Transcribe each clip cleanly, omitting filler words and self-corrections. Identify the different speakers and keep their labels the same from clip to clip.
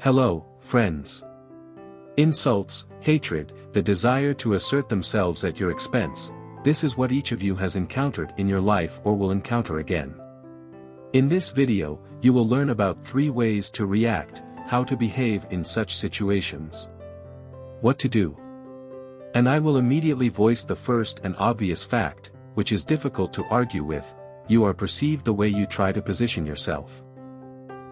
Speaker 1: Hello, friends. Insults, hatred, the desire to assert themselves at your expense, this is what each of you has encountered in your life or will encounter again. In this video, you will learn about 3 ways to react, how to behave in such situations, what to do. And I will immediately voice the first and obvious fact, which is difficult to argue with: you are perceived the way you try to position yourself.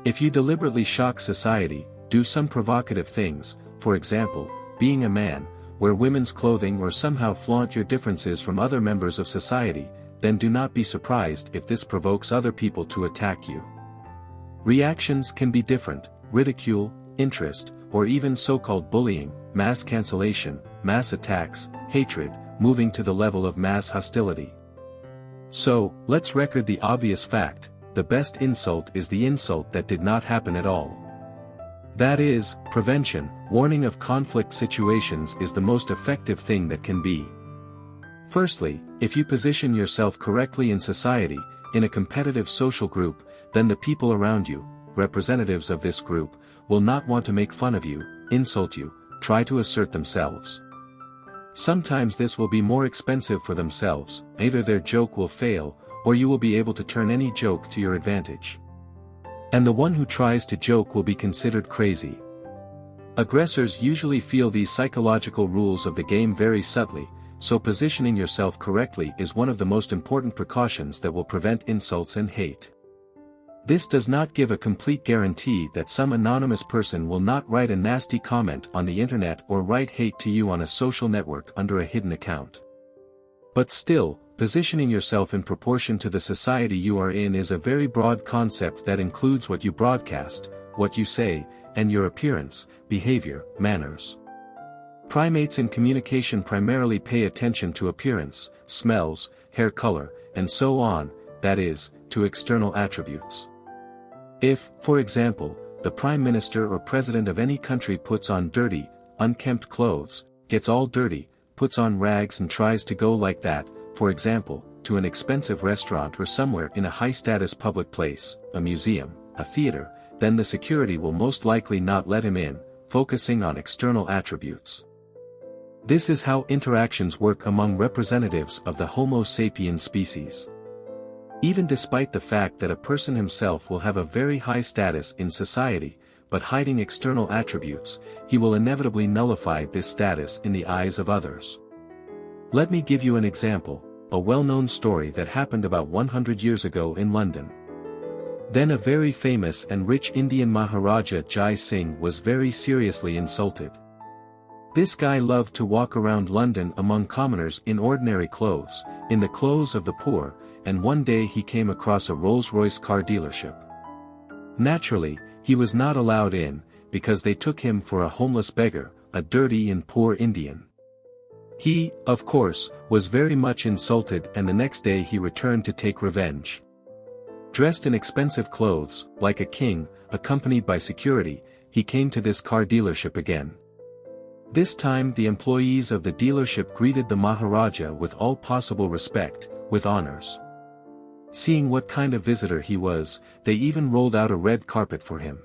Speaker 1: If you deliberately shock society, do some provocative things, for example, being a man, wear women's clothing or somehow flaunt your differences from other members of society, then do not be surprised if this provokes other people to attack you. Reactions can be different: ridicule, interest, or even so-called bullying, mass cancellation, mass attacks, hatred, moving to the level of mass hostility. So, let's record the obvious fact: the best insult is the insult that did not happen at all. That is, prevention, warning of conflict situations is the most effective thing that can be. Firstly, if you position yourself correctly in society, in a competitive social group, then the people around you, representatives of this group, will not want to make fun of you, insult you, try to assert themselves. Sometimes this will be more expensive for themselves: either their joke will fail, or you will be able to turn any joke to your advantage. And the one who tries to joke will be considered crazy. Aggressors usually feel these psychological rules of the game very subtly, so positioning yourself correctly is one of the most important precautions that will prevent insults and hate. This does not give a complete guarantee that some anonymous person will not write a nasty comment on the internet or write hate to you on a social network under a hidden account. But still, positioning yourself in proportion to the society you are in is a very broad concept that includes what you broadcast, what you say, and your appearance, behavior, manners. Primates in communication primarily pay attention to appearance, smells, hair color, and so on, that is, to external attributes. If, for example, the Prime Minister or President of any country puts on dirty, unkempt clothes, gets all dirty, puts on rags and tries to go like that, for example, to an expensive restaurant or somewhere in a high-status public place, a museum, a theater, then the security will most likely not let him in, focusing on external attributes. This is how interactions work among representatives of the Homo sapiens species. Even despite the fact that a person himself will have a very high status in society, but hiding external attributes, he will inevitably nullify this status in the eyes of others. Let me give you an example, a well-known story that happened about 100 years ago in London. Then a very famous and rich Indian Maharaja Jai Singh was very seriously insulted. This guy loved to walk around London among commoners in ordinary clothes, in the clothes of the poor, and one day he came across a Rolls-Royce car dealership. Naturally, he was not allowed in, because they took him for a homeless beggar, a dirty and poor Indian. He, of course, was very much insulted, and the next day he returned to take revenge. Dressed in expensive clothes, like a king, accompanied by security, he came to this car dealership again. This time the employees of the dealership greeted the Maharaja with all possible respect, with honors. Seeing what kind of visitor he was, they even rolled out a red carpet for him.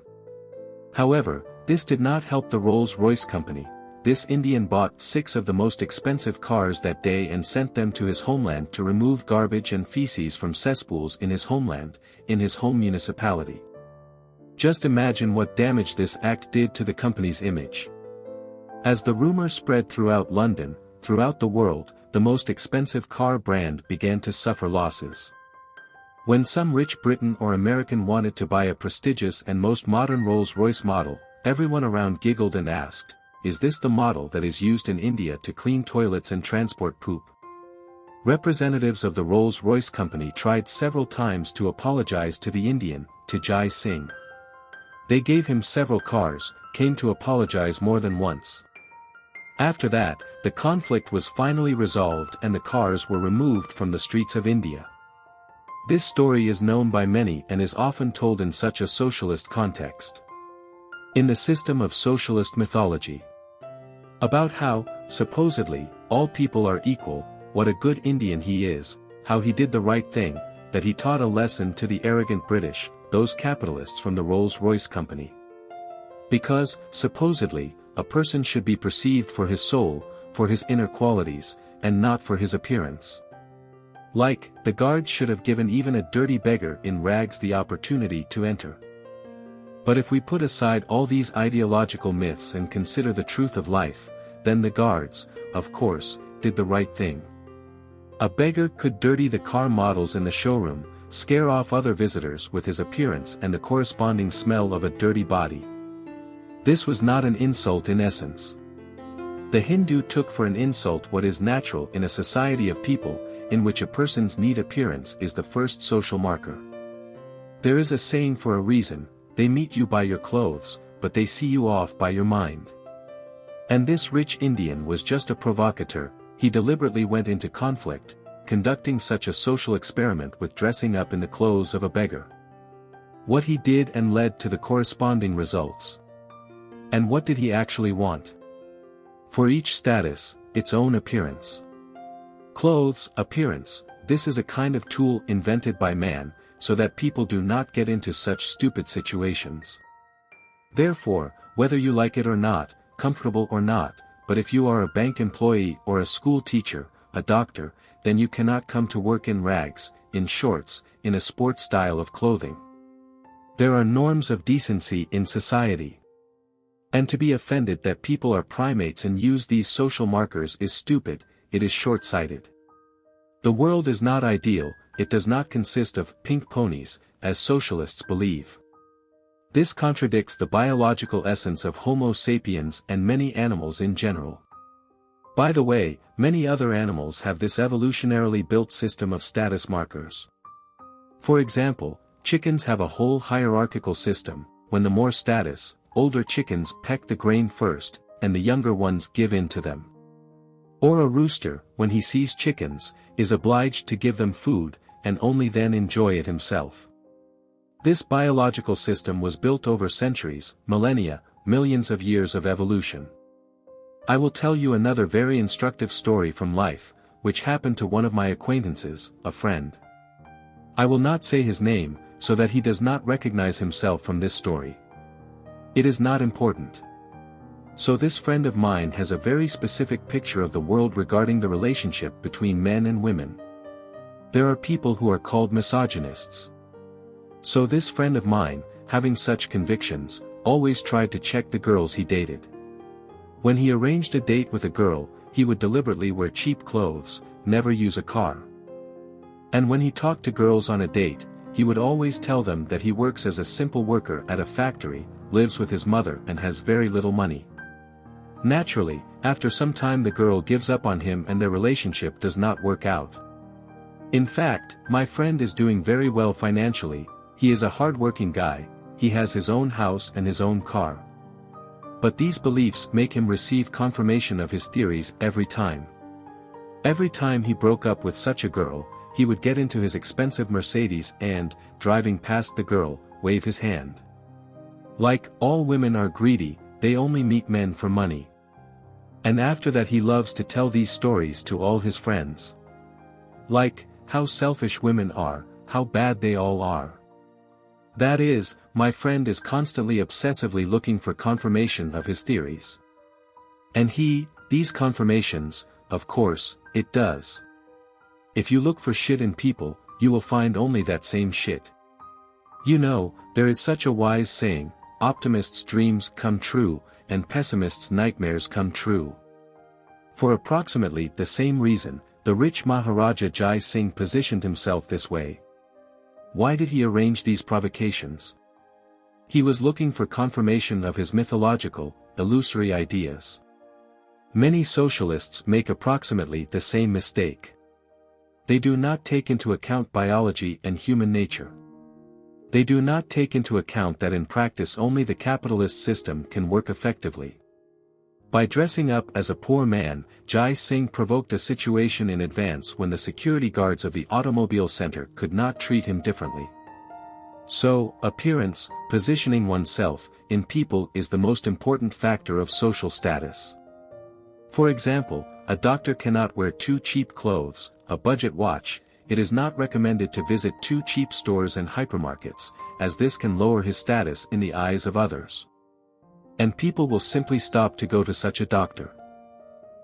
Speaker 1: However, this did not help the Rolls-Royce company. This Indian bought 6 of the most expensive cars that day and sent them to his homeland to remove garbage and feces from cesspools in his homeland, in his home municipality. Just imagine what damage this act did to the company's image. As the rumor spread throughout London, throughout the world, the most expensive car brand began to suffer losses. When some rich Briton or American wanted to buy a prestigious and most modern Rolls-Royce model, everyone around giggled and asked, "Is this the model that is used in India to clean toilets and transport poop?" Representatives of the Rolls-Royce company tried several times to apologize to the Indian, to Jai Singh. They gave him several cars, came to apologize more than once. After that, the conflict was finally resolved and the cars were removed from the streets of India. This story is known by many and is often told in such a socialist context. In the system of socialist mythology. About how, supposedly, all people are equal, what a good Indian he is, how he did the right thing, that he taught a lesson to the arrogant British, those capitalists from the Rolls-Royce company. Because, supposedly, a person should be perceived for his soul, for his inner qualities, and not for his appearance. Like, the guards should have given even a dirty beggar in rags the opportunity to enter. But if we put aside all these ideological myths and consider the truth of life, then the guards, of course, did the right thing. A beggar could dirty the car models in the showroom, scare off other visitors with his appearance and the corresponding smell of a dirty body. This was not an insult in essence. The Hindu took for an insult what is natural in a society of people, in which a person's neat appearance is the first social marker. There is a saying for a reason: they meet you by your clothes, but they see you off by your mind. And this rich Indian was just a provocateur. He deliberately went into conflict, conducting such a social experiment with dressing up in the clothes of a beggar. What he did and led to the corresponding results. And what did he actually want? For each status, its own appearance. Clothes, appearance, this is a kind of tool invented by man, so that people do not get into such stupid situations. Therefore, whether you like it or not, comfortable or not, but if you are a bank employee or a school teacher, a doctor, then you cannot come to work in rags, in shorts, in a sport style of clothing. There are norms of decency in society. And to be offended that people are primates and use these social markers is stupid, it is short-sighted. The world is not ideal, it does not consist of pink ponies, as socialists believe. This contradicts the biological essence of Homo sapiens and many animals in general. By the way, many other animals have this evolutionarily built system of status markers. For example, chickens have a whole hierarchical system. When the more status, older chickens peck the grain first, and the younger ones give in to them. Or a rooster, when he sees chickens, is obliged to give them food, and only then enjoy it himself. This biological system was built over centuries, millennia, millions of years of evolution. I will tell you another very instructive story from life, which happened to one of my acquaintances, a friend. I will not say his name, so that he does not recognize himself from this story. It is not important. So this friend of mine has a very specific picture of the world regarding the relationship between men and women. There are people who are called misogynists. So this friend of mine, having such convictions, always tried to check the girls he dated. When he arranged a date with a girl, he would deliberately wear cheap clothes, never use a car. And when he talked to girls on a date, he would always tell them that he works as a simple worker at a factory, lives with his mother and has very little money. Naturally, after some time the girl gives up on him and their relationship does not work out. In fact, my friend is doing very well financially, he is a hard-working guy, he has his own house and his own car. But these beliefs make him receive confirmation of his theories every time. Every time he broke up with such a girl, he would get into his expensive Mercedes and, driving past the girl, wave his hand. Like, all women are greedy, they only meet men for money. And after that he loves to tell these stories to all his friends. Like, how selfish women are, how bad they all are. That is, my friend is constantly obsessively looking for confirmation of his theories. And these confirmations, of course, it does. If you look for shit in people, you will find only that same shit. You know, there is such a wise saying, optimists' dreams come true, and pessimists' nightmares come true. For approximately the same reason, the rich Maharaja Jai Singh positioned himself this way. Why did he arrange these provocations? He was looking for confirmation of his mythological, illusory ideas. Many socialists make approximately the same mistake. They do not take into account biology and human nature. They do not take into account that in practice only the capitalist system can work effectively. By dressing up as a poor man, Jai Singh provoked a situation in advance when the security guards of the automobile center could not treat him differently. So, appearance, positioning oneself, in people is the most important factor of social status. For example, a doctor cannot wear too cheap clothes, a budget watch. It is not recommended to visit too cheap stores and hypermarkets, as this can lower his status in the eyes of others. And people will simply stop to go to such a doctor.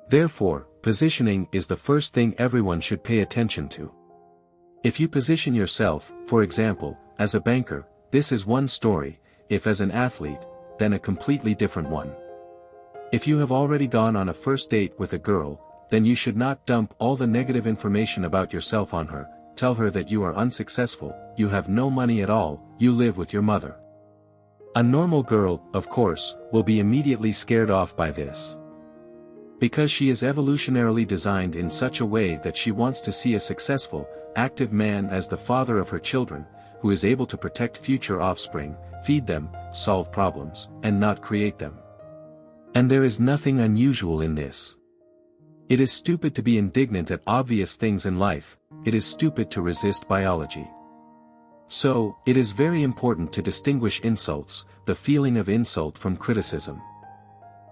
Speaker 1: Therefore, positioning is the first thing everyone should pay attention to. If you position yourself, for example, as a banker, this is one story, if as an athlete, then a completely different one. If you have already gone on a first date with a girl, then you should not dump all the negative information about yourself on her, tell her that you are unsuccessful, you have no money at all, you live with your mother. A normal girl, of course, will be immediately scared off by this. Because she is evolutionarily designed in such a way that she wants to see a successful, active man as the father of her children, who is able to protect future offspring, feed them, solve problems, and not create them. And there is nothing unusual in this. It is stupid to be indignant at obvious things in life, it is stupid to resist biology. So, it is very important to distinguish insults, the feeling of insult from criticism.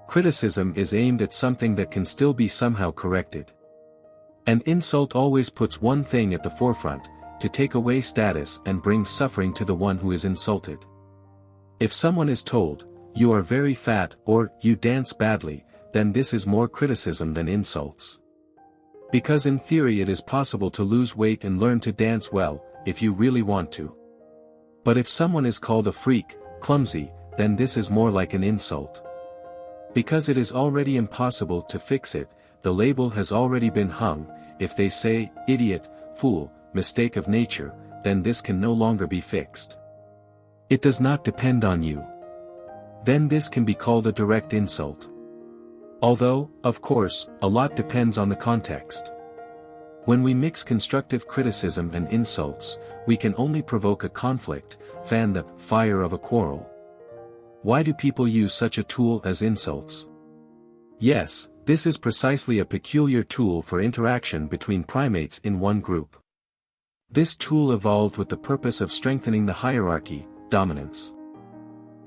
Speaker 1: Criticism is aimed at something that can still be somehow corrected. An insult always puts one thing at the forefront, to take away status and bring suffering to the one who is insulted. If someone is told, "You are very fat," or "You dance badly," then this is more criticism than insults. Because in theory it is possible to lose weight and learn to dance well, if you really want to. But if someone is called a freak, clumsy, then this is more like an insult. Because it is already impossible to fix it, the label has already been hung. If they say, idiot, fool, mistake of nature, then this can no longer be fixed. It does not depend on you. Then this can be called a direct insult. Although, of course, a lot depends on the context. When we mix constructive criticism and insults, we can only provoke a conflict, fan the fire of a quarrel. Why do people use such a tool as insults? Yes, this is precisely a peculiar tool for interaction between primates in one group. This tool evolved with the purpose of strengthening the hierarchy, dominance.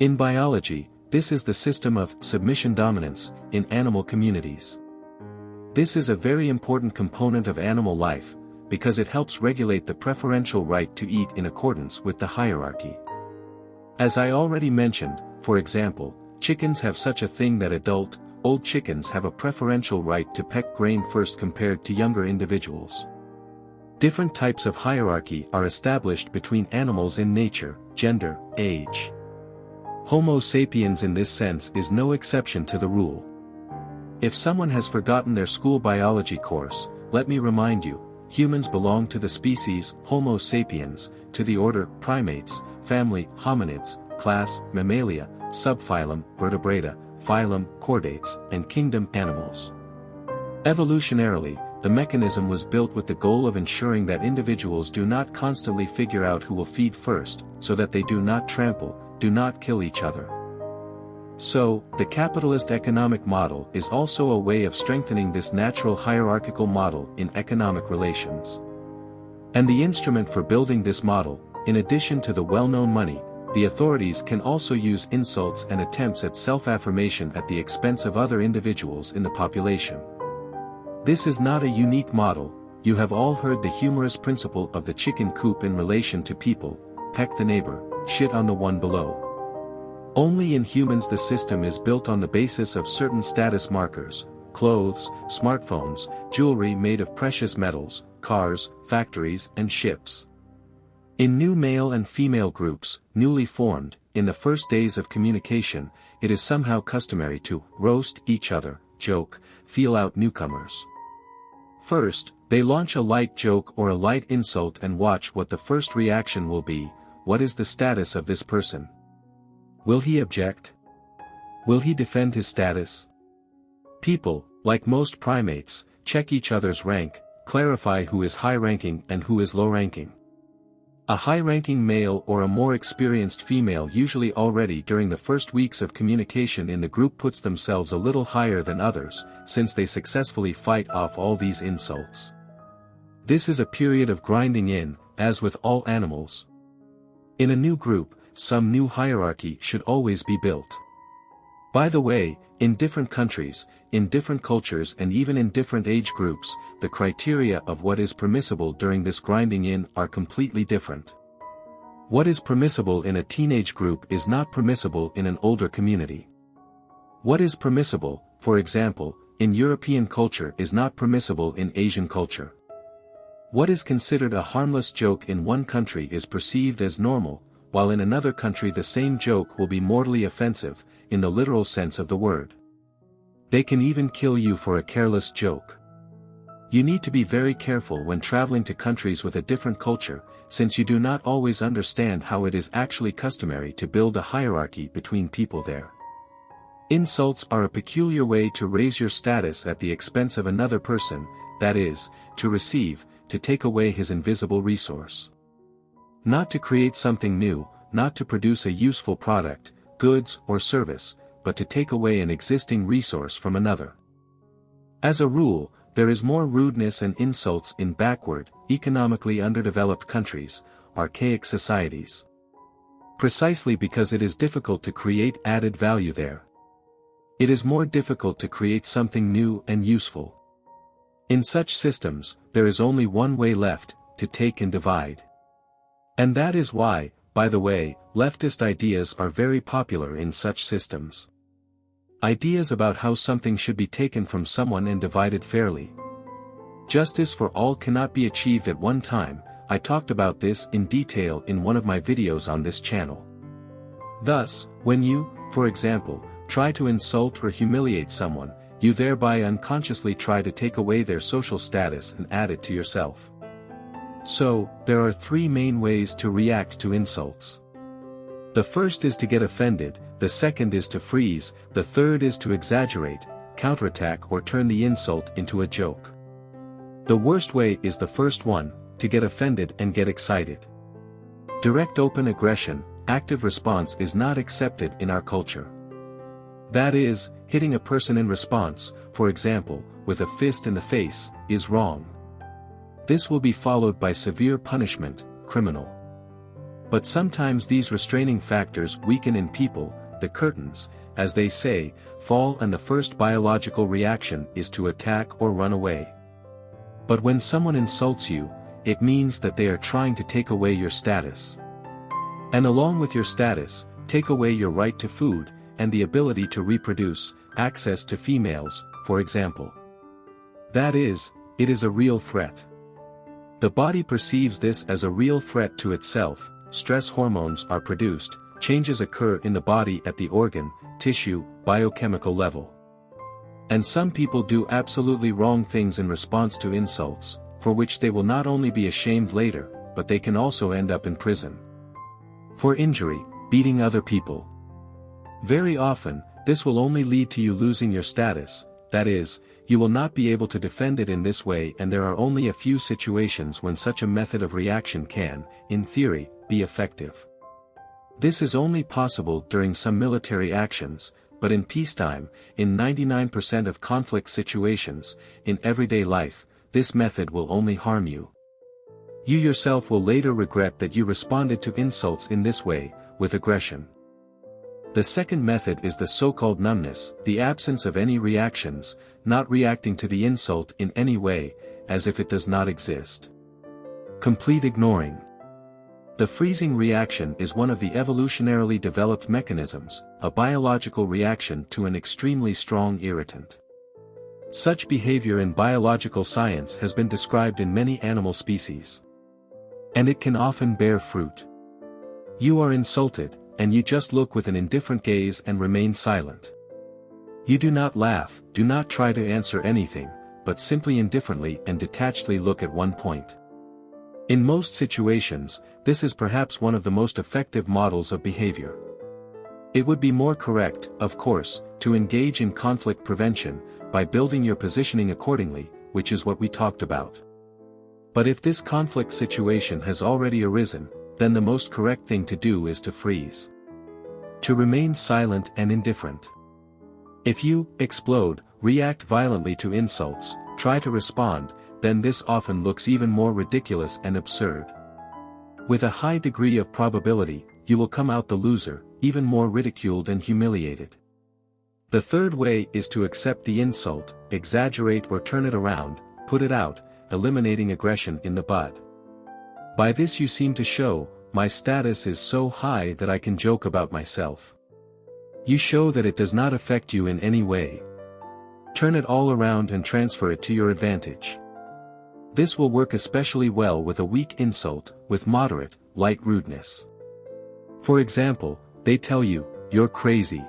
Speaker 1: In biology, this is the system of submission-dominance in animal communities. This is a very important component of animal life, because it helps regulate the preferential right to eat in accordance with the hierarchy. As I already mentioned, for example, chickens have such a thing that old chickens have a preferential right to peck grain first compared to younger individuals. Different types of hierarchy are established between animals in nature, gender, age. Homo sapiens in this sense is no exception to the rule. If someone has forgotten their school biology course, let me remind you, humans belong to the species Homo sapiens, to the order primates, family hominids, class Mammalia, subphylum Vertebrata, phylum Chordates, and kingdom animals. Evolutionarily, the mechanism was built with the goal of ensuring that individuals do not constantly figure out who will feed first, so that they do not trample, do not kill each other. So, the capitalist economic model is also a way of strengthening this natural hierarchical model in economic relations. And the instrument for building this model, in addition to the well-known money, the authorities can also use insults and attempts at self-affirmation at the expense of other individuals in the population. This is not a unique model. You have all heard the humorous principle of the chicken coop in relation to people: peck the neighbor, shit on the one below. Only in humans the system is built on the basis of certain status markers: clothes, smartphones, jewelry made of precious metals, cars, factories and ships. In new male and female groups, newly formed, in the first days of communication, it is somehow customary to roast each other, joke, feel out newcomers. First, they launch a light joke or a light insult and watch what the first reaction will be. What is the status of this person? Will he object? Will he defend his status? People, like most primates, check each other's rank, clarify who is high-ranking and who is low-ranking. A high-ranking male or a more experienced female usually already during the first weeks of communication in the group puts themselves a little higher than others, since they successfully fight off all these insults. This is a period of grinding in, as with all animals. In a new group, some new hierarchy should always be built. By the way, in different countries, in different cultures and even in different age groups, the criteria of what is permissible during this grinding in are completely different. What is permissible in a teenage group is not permissible in an older community. What is permissible, for example, in European culture is not permissible in Asian culture. What is considered a harmless joke in one country is perceived as normal, while in another country the same joke will be mortally offensive, in the literal sense of the word. They can even kill you for a careless joke. You need to be very careful when traveling to countries with a different culture, since you do not always understand how it is actually customary to build a hierarchy between people there. Insults are a peculiar way to raise your status at the expense of another person, that is, to receive, to take away his invisible resource. Not to create something new, not to produce a useful product, goods or service, but to take away an existing resource from another. As a rule, there is more rudeness and insults in backward, economically underdeveloped countries, archaic societies. Precisely because it is difficult to create added value there. It is more difficult to create something new and useful. In such systems, there is only one way left, to take and divide. And that is why, by the way, leftist ideas are very popular in such systems. Ideas about how something should be taken from someone and divided fairly. Justice for all cannot be achieved at one time. I talked about this in detail in one of my videos on this channel. Thus, when you, for example, try to insult or humiliate someone, you thereby unconsciously try to take away their social status and add it to yourself. So, there are three main ways to react to insults. The first is to get offended, the second is to freeze, the third is to exaggerate, counterattack or turn the insult into a joke. The worst way is the first one, to get offended and get excited. Direct open aggression, active response is not accepted in our culture. That is, hitting a person in response, for example, with a fist in the face, is wrong. This will be followed by severe punishment, criminal. But sometimes these restraining factors weaken in people, the curtains, as they say, fall and the first biological reaction is to attack or run away. But when someone insults you, it means that they are trying to take away your status. And along with your status, take away your right to food, and the ability to reproduce, access to females, for example. That is, it is a real threat. The body perceives this as a real threat to itself, stress hormones are produced, changes occur in the body at the organ, tissue, biochemical level. And some people do absolutely wrong things in response to insults, for which they will not only be ashamed later, but they can also end up in prison. For injury, beating other people. Very often, this will only lead to you losing your status, that is, you will not be able to defend it in this way, and there are only a few situations when such a method of reaction can, in theory, be effective. This is only possible during some military actions, but in peacetime, in 99% of conflict situations, in everyday life, this method will only harm you. You yourself will later regret that you responded to insults in this way, with aggression. The second method is the so-called numbness, the absence of any reactions, not reacting to the insult in any way, as if it does not exist. Complete ignoring. The freezing reaction is one of the evolutionarily developed mechanisms, a biological reaction to an extremely strong irritant. Such behavior in biological science has been described in many animal species. And it can often bear fruit. You are insulted, and you just look with an indifferent gaze and remain silent. You do not laugh, do not try to answer anything, but simply indifferently and detachedly look at one point. In most situations, this is perhaps one of the most effective models of behavior. It would be more correct, of course, to engage in conflict prevention, by building your positioning accordingly, which is what we talked about. But if this conflict situation has already arisen, then the most correct thing to do is to freeze. To remain silent and indifferent. If you explode, react violently to insults, try to respond, then this often looks even more ridiculous and absurd. With a high degree of probability, you will come out the loser, even more ridiculed and humiliated. The third way is to accept the insult, exaggerate or turn it around, put it out, eliminating aggression in the bud. By this you seem to show, my status is so high that I can joke about myself. You show that it does not affect you in any way. Turn it all around and transfer it to your advantage. This will work especially well with a weak insult, with moderate, light rudeness. For example, they tell you, "You're crazy."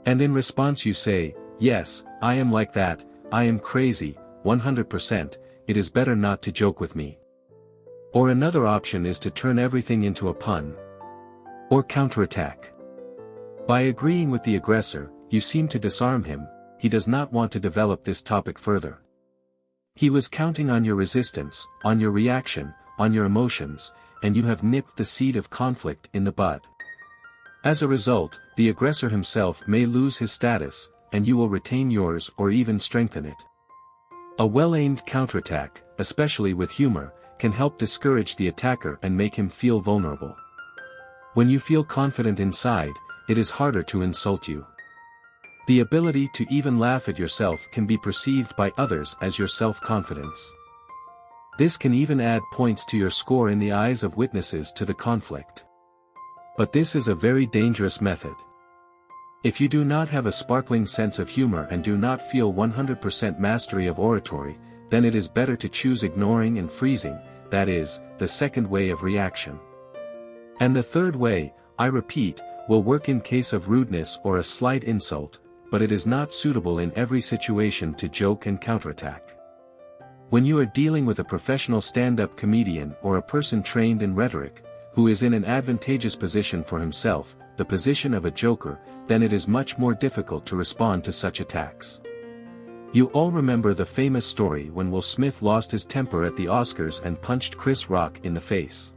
Speaker 1: And in response you say, "Yes, I am like that, I am crazy, 100%, it is better not to joke with me." Or another option is to turn everything into a pun. Or counterattack. By agreeing with the aggressor, you seem to disarm him. He does not want to develop this topic further. He was counting on your resistance, on your reaction, on your emotions, and you have nipped the seed of conflict in the bud. As a result, the aggressor himself may lose his status, and you will retain yours or even strengthen it. A well-aimed counterattack, especially with humor, can help discourage the attacker and make him feel vulnerable. When you feel confident inside, it is harder to insult you. The ability to even laugh at yourself can be perceived by others as your self-confidence. This can even add points to your score in the eyes of witnesses to the conflict. But this is a very dangerous method. If you do not have a sparkling sense of humor and do not feel 100% mastery of oratory, then it is better to choose ignoring and freezing, that is, the second way of reaction. And the third way, I repeat, will work in case of rudeness or a slight insult, but it is not suitable in every situation to joke and counterattack. When you are dealing with a professional stand-up comedian or a person trained in rhetoric, who is in an advantageous position for himself, the position of a joker, then it is much more difficult to respond to such attacks. You all remember the famous story when Will Smith lost his temper at the Oscars and punched Chris Rock in the face.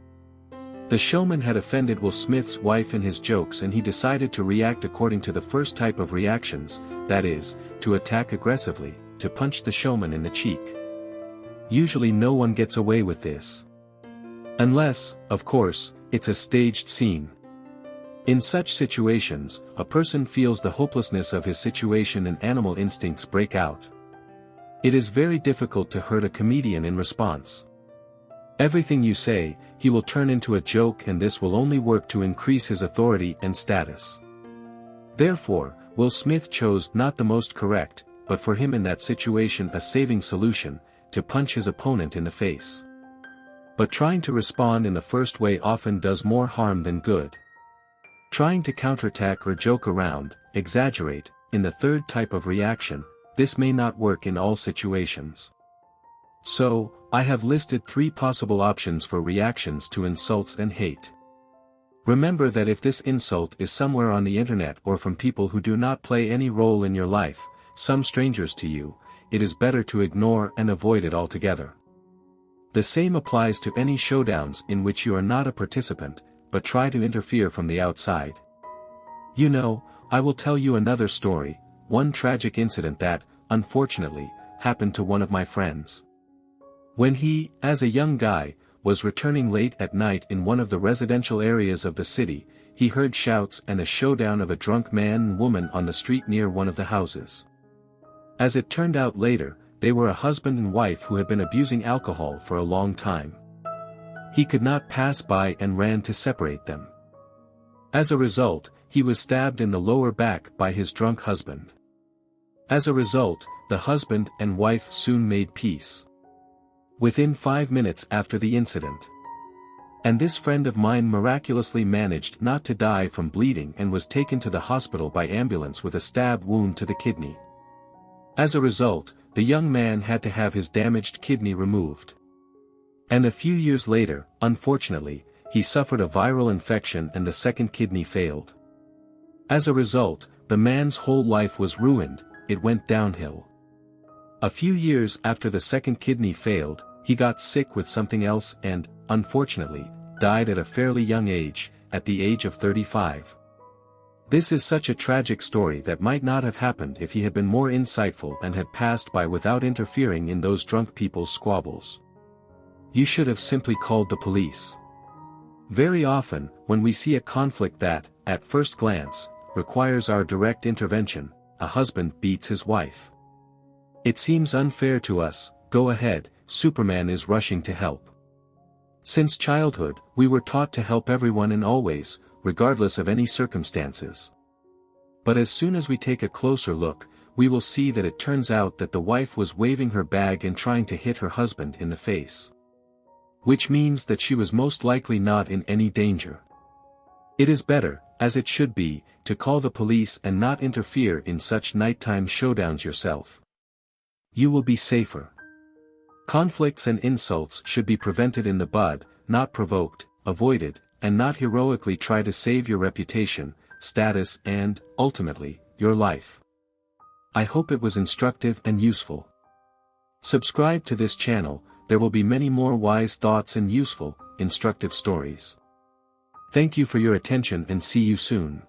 Speaker 1: The showman had offended Will Smith's wife in his jokes and he decided to react according to the first type of reactions, that is, to attack aggressively, to punch the showman in the cheek. Usually no one gets away with this. Unless, of course, it's a staged scene. In such situations, a person feels the hopelessness of his situation and animal instincts break out. It is very difficult to hurt a comedian in response. Everything you say, he will turn into a joke and this will only work to increase his authority and status. Therefore, Will Smith chose not the most correct, but for him in that situation a saving solution, to punch his opponent in the face. But trying to respond in the first way often does more harm than good. Trying to counterattack or joke around, exaggerate, in the third type of reaction, this may not work in all situations. So, I have listed 3 possible options for reactions to insults and hate. Remember that if this insult is somewhere on the internet or from people who do not play any role in your life, some strangers to you, it is better to ignore and avoid it altogether. The same applies to any showdowns in which you are not a participant, but try to interfere from the outside. You know, I will tell you another story, one tragic incident that, unfortunately, happened to one of my friends. When he, as a young guy, was returning late at night in one of the residential areas of the city, he heard shouts and a showdown of a drunk man and woman on the street near one of the houses. As it turned out later, they were a husband and wife who had been abusing alcohol for a long time. He could not pass by and ran to separate them. As a result, he was stabbed in the lower back by his drunk husband. As a result, the husband and wife soon made peace. Within 5 minutes after the incident. And this friend of mine miraculously managed not to die from bleeding and was taken to the hospital by ambulance with a stab wound to the kidney. As a result, the young man had to have his damaged kidney removed. And a few years later, unfortunately, he suffered a viral infection and the second kidney failed. As a result, the man's whole life was ruined, it went downhill. A few years after the second kidney failed, he got sick with something else and, unfortunately, died at a fairly young age, at the age of 35. This is such a tragic story that might not have happened if he had been more insightful and had passed by without interfering in those drunk people's squabbles. You should have simply called the police. Very often, when we see a conflict that, at first glance, requires our direct intervention, a husband beats his wife. It seems unfair to us, go ahead, Superman is rushing to help. Since childhood, we were taught to help everyone and always, regardless of any circumstances. But as soon as we take a closer look, we will see that it turns out that the wife was waving her bag and trying to hit her husband in the face. Which means that she was most likely not in any danger. It is better, as it should be, to call the police and not interfere in such nighttime showdowns yourself. You will be safer. Conflicts and insults should be prevented in the bud, not provoked, avoided, and not heroically try to save your reputation, status and, ultimately, your life. I hope it was instructive and useful. Subscribe to this channel, there will be many more wise thoughts and useful, instructive stories. Thank you for your attention and see you soon.